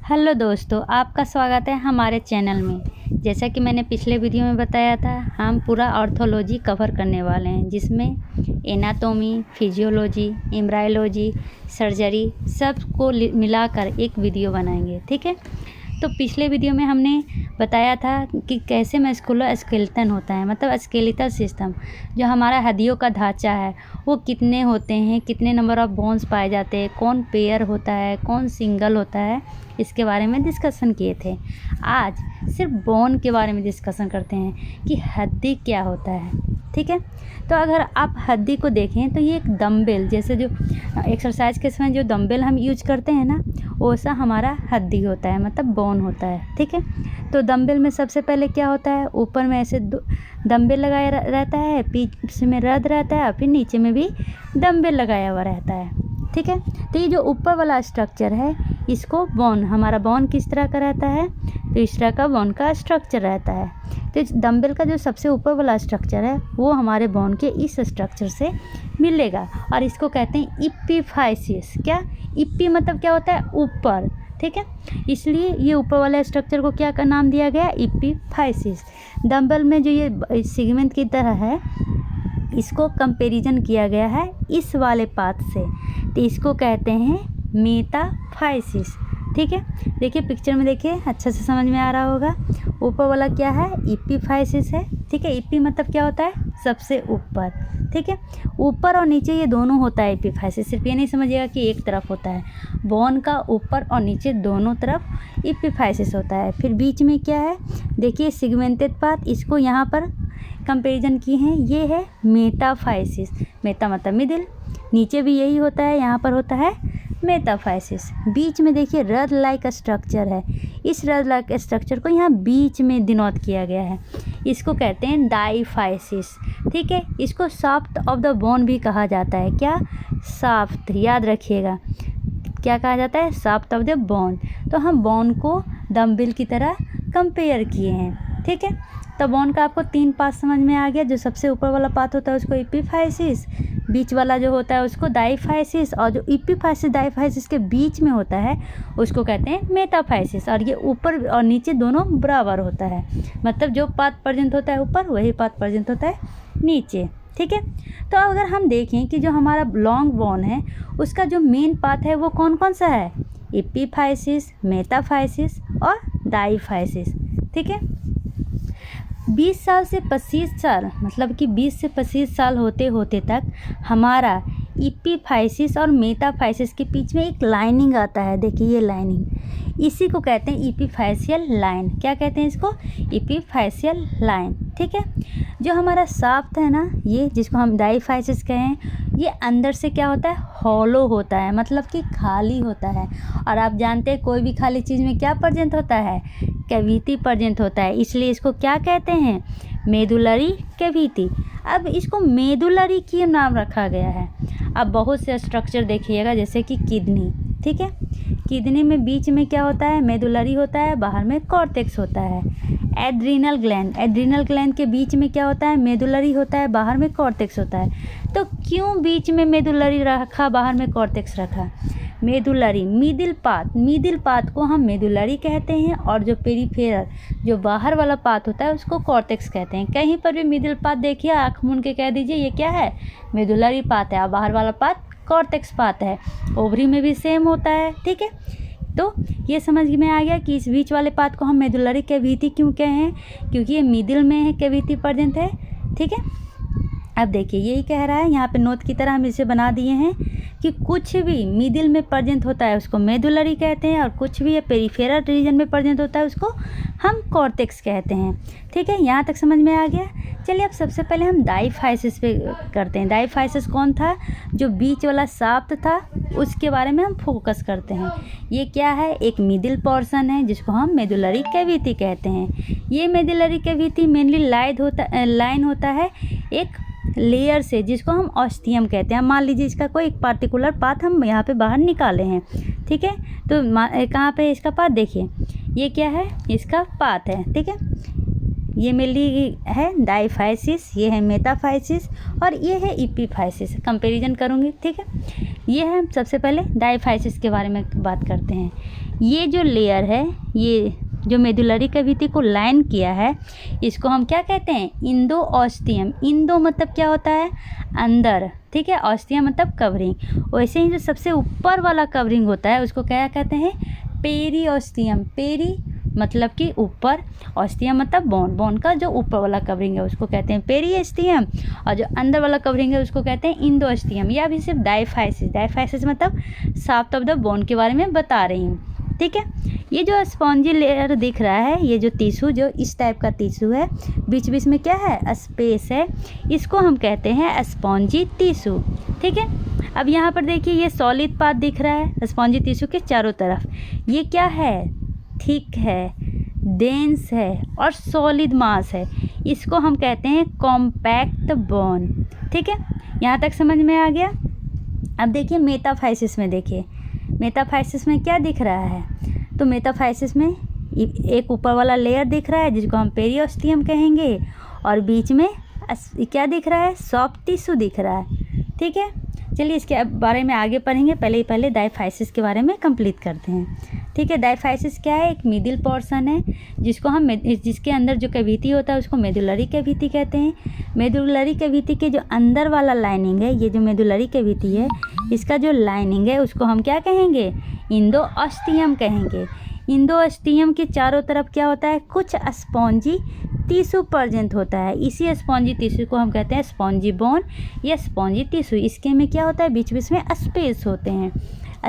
Hello दोस्तों, आपका स्वागत है हमारे चैनल में। जैसा कि मैंने पिछले वीडियो में बताया था, हम पूरा ऑर्थोलॉजी कवर करने वाले हैं, जिसमें एनाटॉमी, फिजियोलॉजी, एम्ब्रायोलॉजी, सर्जरी सब को मिलाकर एक वीडियो बनाएंगे। ठीक है। तो पिछले वीडियो में हमने बताया था कि कैसे मस्कुलोस्केलेटन होता है, मतलब स्केलेटल सिस्टम, जो हमारा हड्डियों का ढांचा है वो कितने होते हैं, कितने नंबर ऑफ बोन्स पाए जाते हैं, कौन पेयर होता है, कौन सिंगल होता है, इसके बारे में डिस्कशन किए थे। आज सिर्फ बोन के बारे में डिस्कशन करते हैं कि हड्डी क्या होता है। ठीक है। तो अगर आप हड्डी को देखें तो ये एक डंबल, जैसे जो एक्सरसाइज के समय जो डंबल हम यूज करते हैं ना, वैसा हमारा हड्डी होता है, मतलब बोन होता है। ठीक है। तो डंबल में सबसे पहले क्या होता है, ऊपर में ऐसे डंबल लगाया रहता है, पीछे में रद रहता है और फिर नीचे में भी डंबल लगाया हुआ रहता है। ठीक है। तो ये जो ऊपर वाला स्ट्रक्चर है, इसको बोन, हमारा बोन किस तरह का रहता है, तो इस तरह का बोन का स्ट्रक्चर रहता है। तो डंबल का जो सबसे ऊपर वाला स्ट्रक्चर है वो हमारे बोन के इस स्ट्रक्चर से मिलेगा, और इसको कहते हैं इपिफाइसिस। क्या इपी मतलब क्या होता है, ऊपर। ठीक है। इसलिए ये ऊपर वाले स्ट्रक्चर को क्या का नाम दिया गया, इपिफाइसिस। डंबल में जो ये सेगमेंट की तरह है, इसको कंपैरिजन किया गया है इस वाले पार्ट से, तो इसको कहते हैं मेटाफाइसिस। ठीक है। देखिए पिक्चर में, देखिए अच्छा से समझ में आ रहा होगा। ऊपर वाला क्या है, इपिफाइसिस है। ठीक है। इपी मतलब क्या होता है, सबसे ऊपर। ठीक है। ऊपर और नीचे ये दोनों होता है इपिफाइसिस। सिर्फ ये नहीं समझिएगा कि एक तरफ होता है, बोन का ऊपर और नीचे दोनों तरफ इपिफाइसिस होता है। फिर बीच में क्या है, देखिए सेगमेंटेड पार्ट, इसको यहाँ पर कंपैरिजन किए हैं, ये है मेटाफाइसिस। मेटा मतलब मिडिल, नीचे भी यही होता है, यहाँ पर होता है मेटाफाइसिस। बीच में देखिए रड लाइक स्ट्रक्चर है, इस रड लाइक स्ट्रक्चर को यहाँ बीच में डिनोट किया गया है, इसको कहते हैं डाइफाइसिस। ठीक है। इसको शाफ्ट ऑफ द बोन भी कहा जाता है। क्या, शाफ्ट, याद रखिएगा क्या कहा जाता है, शाफ्ट ऑफ द बोन। तो हम बोन को डंबल की तरह कंपेयर किए हैं। ठीक है। तो बोन का आपको 3 पार्ट समझ में आ गया। जो सबसे ऊपर वाला पार्ट होता है उसको इपिफाइसिस, बीच वाला जो होता है उसको डाइफाइसिस, और जो इपिफाइसिस डाइफाइसिस के बीच में होता है उसको कहते हैं मेटाफाइसिस। और ये ऊपर और नीचे दोनों बराबर होता है, मतलब जो पार्ट प्रेजेंट होता है ऊपर वही पार्ट प्रेजेंट होता है नीचे। ठीक है। तो अगर हम देखें कि जो हमारा लॉन्ग बोन है उसका जो मेन पार्ट है वो कौन कौन सा है, इपिफाइसिस, मेटाफाइसिस और डाइफाइसिस। ठीक है। 20 साल से 25 साल, मतलब कि 20 से 25 साल होते होते तक हमारा इपिफाइसिस और मेटाफाइसिस के बीच में एक लाइनिंग आता है। देखिए ये लाइनिंग, इसी को कहते हैं इपिफाइसियल लाइन। क्या कहते हैं इसको, इपिफाइसियल लाइन। ठीक है। जो हमारा शाफ्ट है ना, ये जिसको हम डाइफाइसिस कहें, ये अंदर से क्या होता है, हॉलो होता है, मतलब कि खाली होता है। और आप जानते हैं कोई भी खाली चीज़ में क्या प्रेजेंट होता है, कैविटी प्रेजेंट होता है, इसलिए इसको क्या कहते हैं, मेडुलरी कैविटी। अब इसको मेडुलरी क्यों नाम रखा गया है, अब बहुत से स्ट्रक्चर देखिएगा, जैसे कि किडनी। ठीक है। किडनी में बीच में क्या होता है, मेडुलरी होता है, बाहर में कॉर्टेक्स होता है। एड्रीनल ग्लैंड, एड्रीनल ग्लैंड के बीच में क्या होता है, मेडुलरी होता है, बाहर में कॉर्टेक्स होता है। तो क्यों बीच में मेडुलरी रखा, बाहर में कॉर्टेक्स रखा, मेडुलरी मिडिल पार्ट को हम मेडुलरी कहते हैं, और जो पेरिफेरल, जो बाहर वाला पार्ट होता है उसको कॉर्टेक्स कहते हैं। कहीं पर भी मिडिल पार्ट देखिए, आँख मूंद के कह दीजिए ये क्या है, मेडुलरी पार्ट है, और बाहर वाला पार्ट कॉर्टेक्स पार्ट है। ओवरी में भी सेम होता है। ठीक है। तो ये समझ में आ गया कि इस बीच वाले पार्ट को हम मेडुलरी कैविटी क्यों कहे हैं, क्योंकि ये मिडिल में है, कैविटी प्रेजेंट है। ठीक है। अब देखिए यही कह रहा है, यहाँ पे नोट की तरह हम इसे बना दिए हैं कि कुछ भी मिडिल में प्रेजेंट होता है उसको मेडुलरी कहते हैं, और कुछ भी पेरिफेरल रीजन में प्रेजेंट होता है उसको हम कॉर्टेक्स कहते हैं। ठीक है। यहाँ तक समझ में आ गया। चलिए अब सबसे पहले हम डाइफाइसिस पे करते हैं। डाइफाइसिस कौन था, जो बीच वाला शाफ्ट था उसके बारे में हम फोकस करते हैं। ये क्या है, एक मिडिल पोर्शन है जिसको हम मेडुलरी कैविटी कहते हैं। ये मेडुलरी कैविटी मेनली लाइन होता है एक लेयर से, जिसको हम ऑस्टियम कहते हैं। मान लीजिए इसका कोई एक पार्टिकुलर पार्ट हम यहाँ पे बाहर निकाले हैं। ठीक है। तो कहाँ पे इसका पार्ट, देखिए ये क्या है, इसका पार्ट है। ठीक है। ये मेनली है डाइफाइसिस, ये है मेटाफाइसिस, और ये है इपिफाइसिस। कंपैरिजन करूँगी। ठीक है। ये है, सबसे पहले डाइफाइसिस के बारे में बात करते हैं। ये जो लेयर है, ये जो मेडुलरी कैविटी को लाइन किया है, इसको हम क्या कहते हैं? इंडोओस्टियम। इंडो मतलब क्या होता है? अंदर, ठीक है। ऑस्टियम मतलब कवरिंग। वैसे ही जो सबसे ऊपर वाला कवरिंग होता है उसको क्या कहते हैं? पेरीओस्टियम। पेरी मतलब कि ऊपर, ऑस्टियम मतलब बोन। बोन का जो ऊपर वाला कवरिंग है उसको कहते हैं पेरीओस्टियम, और जो अंदर वाला कवरिंग है उसको कहते हैं इंडोस्टियम। या भी सिर्फ डायफाइसिस। डायफाइसिस मतलब शाफ्ट ऑफ द बोन के बारे में बता रही हूँ, ठीक है। ये जो स्पॉन्जी लेयर दिख रहा है, ये जो टिश्यू, जो इस टाइप का टिश्यू है, बीच बीच में क्या है? स्पेस है, इसको हम कहते हैं स्पॉन्जी टिश्यू, ठीक है। अब यहाँ पर देखिए, ये सॉलिड पार्ट दिख रहा है स्पॉन्जी टिश्यू के चारों तरफ। ये क्या है? थिक है, डेंस है और सॉलिड मास है। इसको हम कहते हैं कॉम्पैक्ट बोन, ठीक है। यहाँ तक समझ में आ गया। अब देखिए मेटाफाइसिस में, देखिए मेटाफाइसिस में क्या दिख रहा है? तो मेटाफाइसिस में एक ऊपर वाला लेयर दिख रहा है जिसको हम पेरीओस्टियम कहेंगे, और बीच में क्या दिख रहा है? सॉफ्ट टिश्यू दिख रहा है, ठीक है। चलिए इसके बारे में आगे पढ़ेंगे, पहले डायफाइसिस के बारे में कंप्लीट करते हैं, ठीक है। डायफाइसिस क्या है? एक मिडिल पोर्शन है जिसको हम जिसके अंदर जो कैविटी होता है उसको मेडुलरी कैविटी कहते हैं। मेडुलरी कैविटी के जो अंदर वाला लाइनिंग है, ये जो मेडुलरी कैविटी है, इसका जो लाइनिंग है उसको हम क्या कहेंगे? इंडोओस्टियम कहेंगे। इंडोओस्टियम के चारों तरफ क्या होता है? कुछ स्पॉन्जी टिश्यू प्रेजेंट होता है। इसी स्पॉन्जी टिश्यू को हम कहते हैं स्पॉन्जी बोन या स्पॉन्जी टिश्यू। इसके में क्या होता है? बीच बीच में स्पेस होते हैं।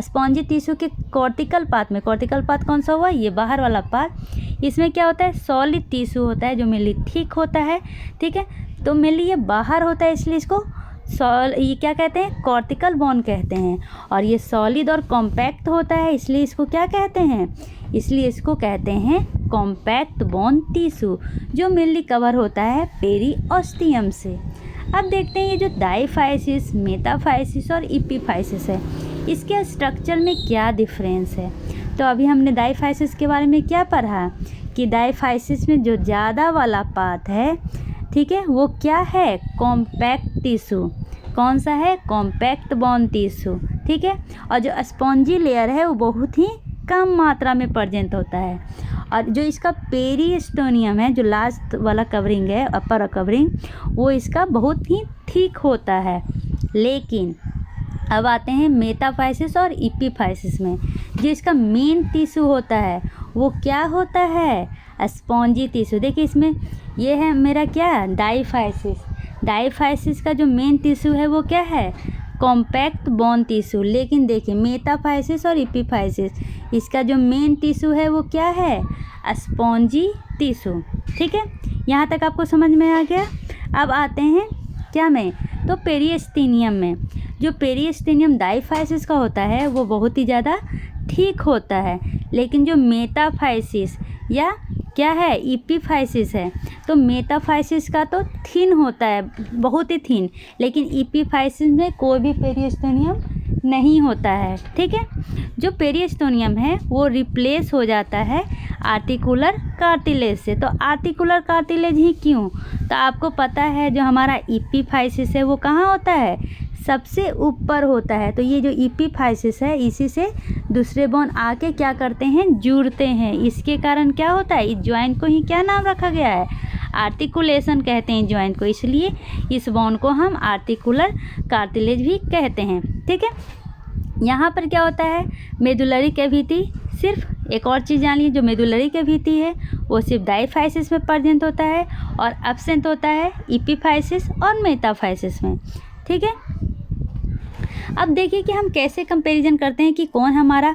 स्पॉन्जी टिश्यू के कॉर्टिकल पार्ट में, कॉर्टिकल पार्ट कौन सा हुआ? ये बाहर वाला पार्ट। इसमें क्या होता है? सॉलिड टिश्यू होता है जो मेनली थिक होता है, ठीक है। तो मेनली ये बाहर होता है, इसलिए इसको ये क्या कहते हैं? कॉर्टिकल बोन कहते हैं। और ये सॉलिड और कॉम्पैक्ट होता है, इसलिए इसको क्या कहते हैं? इसलिए इसको कहते हैं कॉम्पैक्ट बोन टिश्यू, जो मेनली कवर होता है पेरीओस्टियम से। अब देखते हैं ये जो डायफाइसिस, मेटाफाइसिस और एपिफाइसिस है, इसके स्ट्रक्चर में क्या डिफरेंस है। तो अभी हमने डायफाइसिस के बारे में क्या पढ़ा कि डायफाइसिस में जो ज़्यादा वाला पार्ट है, ठीक है, वो क्या है? Compact tissue. कौन सा है? कॉम्पैक्ट बोन टिश्यू, ठीक है। और जो स्पॉन्जी लेयर है वो बहुत ही कम मात्रा में प्रेजेंट होता है। और जो इसका पेरीस्टोनियम है, जो लास्ट वाला कवरिंग है, अपर कवरिंग, वो इसका बहुत ही थिक होता है। लेकिन अब आते हैं मेटाफाइसिस और एपिफाइसिस में। जो इसका मेन टिश्यू होता है वो क्या होता है? Spongy tissue. देखिए इसमें ये है मेरा क्या? डायफाइसिस। डायफाइसिस का जो मेन टिश्यू है वो क्या है? Compact bone tissue. लेकिन देखिए मेटाफाइसिस और एपिफाइसिस, इसका जो मेन टिश्यू है वो क्या है? स्पॉन्जी टिश्यू, ठीक है। यहाँ तक आपको समझ में आ गया। अब आते हैं क्या में? तो पेरीस्टेनियम में। जो पेरीस्टेनियम डायफाइसिस का होता है वो बहुत ही ज़्यादा ठीक होता है। लेकिन जो मेटाफाइसिस या क्या है? एपिफाइसिस है, तो मेटाफाइसिस का तो थिन होता है, बहुत ही थिन। लेकिन एपिफाइसिस में कोई भी पेरीस्टोनियम नहीं होता है, ठीक है। जो पेरीस्टोनियम है वो रिप्लेस हो जाता है आर्टिकुलर कार्टिलेज से। तो आर्टिकुलर कार्टिलेज ही क्यों? तो आपको पता है जो हमारा एपिफाइसिस है वो कहाँ होता है? सबसे ऊपर होता है। तो ये जो एपिफाइसिस है इसी से दूसरे बोन आके क्या करते हैं? जुड़ते हैं। इसके कारण क्या होता है? इस जॉइंट को ही क्या नाम रखा गया है? आर्टिकुलेशन कहते हैं जॉइंट को, इसलिए इस बोन को हम आर्टिकुलर कार्टिलेज भी कहते हैं, ठीक है। यहाँ पर क्या होता है? Medullary cavity. सिर्फ एक और चीज़ जानिए, जो मेडुलरी कैविटी है वो सिर्फ डायफाइसिस में प्रेजेंट होता है और एब्सेंट होता है एपिफाइसिस और मेटाफाइसिस में, ठीक है। अब देखिए कि हम कैसे कंपैरिजन करते हैं कि कौन हमारा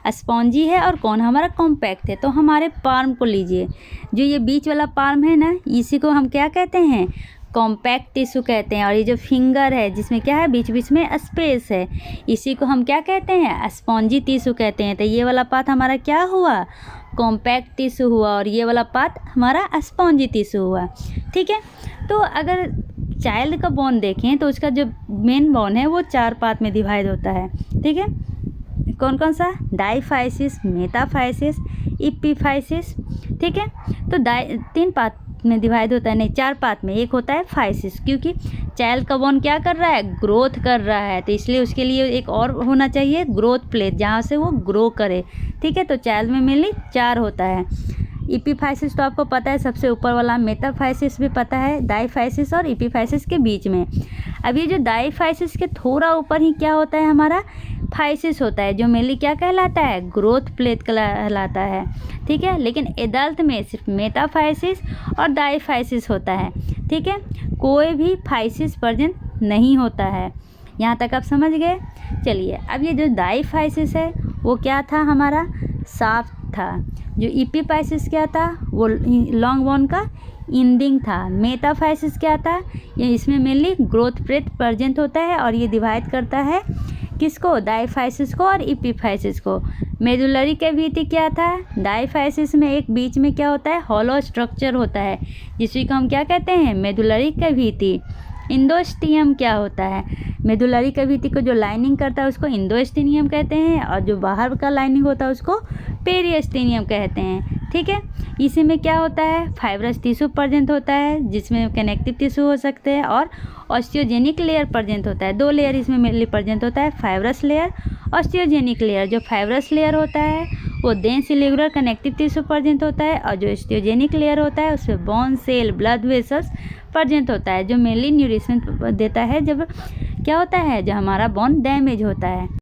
स्पॉन्जी है और कौन हमारा कॉम्पैक्ट है। तो हमारे पार्म को लीजिए, जो ये बीच वाला पार्म है ना, इसी को हम क्या कहते हैं? कॉम्पैक्ट टिश्यू कहते हैं। और ये जो फिंगर है जिसमें क्या है? बीच बीच में स्पेस है, इसी को हम क्या कहते हैं? स्पॉन्जी टिश्यू कहते हैं। तो ये वाला पार्ट हमारा क्या हुआ? कॉम्पैक्ट टिश्यू हुआ, और ये वाला पार्ट हमारा स्पॉन्जी टिश्यू हुआ, ठीक है। तो अगर चाइल्ड का बोन देखें तो उसका जो मेन बोन है वो 4 पार्ट में डिवाइड होता है, ठीक है। कौन कौन सा? डायफाइसिस, मेटाफाइसिस, एपिफाइसिस, ठीक है। तो 3 पार्ट में डिवाइड होता है, नहीं 4 पार्ट में। एक होता है फाइसिस, क्योंकि चाइल्ड का बोन क्या कर रहा है, ग्रोथ कर रहा है, तो इसलिए उसके लिए एक और होना चाहिए ग्रोथ प्लेट जहाँ से वो ग्रो करे। ठीक है, तो चाइल्ड में मेनली 4 होता है। एपिफाइसिस तो आपको पता है सबसे ऊपर वाला, मेटाफाइसिस भी पता है, डाईफाइसिस और एपिफाइसिस के बीच में। अब ये जो डाईफाइसिस के थोड़ा ऊपर ही क्या होता है हमारा फाइसिस होता है, जो मेनली क्या कहलाता है, ग्रोथ प्लेट कहलाता है। ठीक है, लेकिन एडल्ट में सिर्फ मेटाफाइसिस और डाईफाइसिस होता है। ठीक है, कोई भी फाइसिस प्रेजेंट नहीं होता है। यहाँ तक आप समझ गए। चलिए, अब ये जो डाईफाइसिस है वो क्या था हमारा, शाफ्ट था। जो एपिफाइसिस क्या था, वो लॉन्ग बोन का इंडिंग था। मेटाफाइसिस क्या था, ये इसमें मेनली ग्रोथ प्लेट प्रेजेंट होता है और ये डिवाइड करता है किसको, डाईफाइसिस को और एपिफाइसिस को। मेडुलरी कैविटी क्या था, डाईफाइसिस में एक बीच में क्या होता है, हॉलो स्ट्रक्चर होता है, जिसे को हम क्या कहते हैं, मेडुलरी कैविटी। इंडोस्टीनियम क्या होता है, मेडुलरी कैविटी को जो लाइनिंग करता है उसको इंडोस्टीनियम कहते हैं, और जो बाहर का लाइनिंग होता है उसको पेरिस्टीनियम कहते हैं। ठीक है, इसी में क्या होता है, फाइब्रस टिश्यू प्रेजेंट होता है, जिसमें कनेक्टिव टिश्यू हो सकते हैं, और ऑस्टियोजेनिक लेयर प्रेजेंट होता है। 2 लेयर इसमें मेनली प्रेजेंट होता है, फाइब्रस लेयर, ऑस्टियोजेनिक लेयर। जो फाइब्रस लेयर होता है वो dense irregular connective tissue present होता है, और जो ऑस्टियोजेनिक लेयर होता है उसमें bone, cell, blood vessels present होता है, जो मेनली न्यूट्रिशन देता है जब क्या होता है, जब हमारा बोन डैमेज होता है।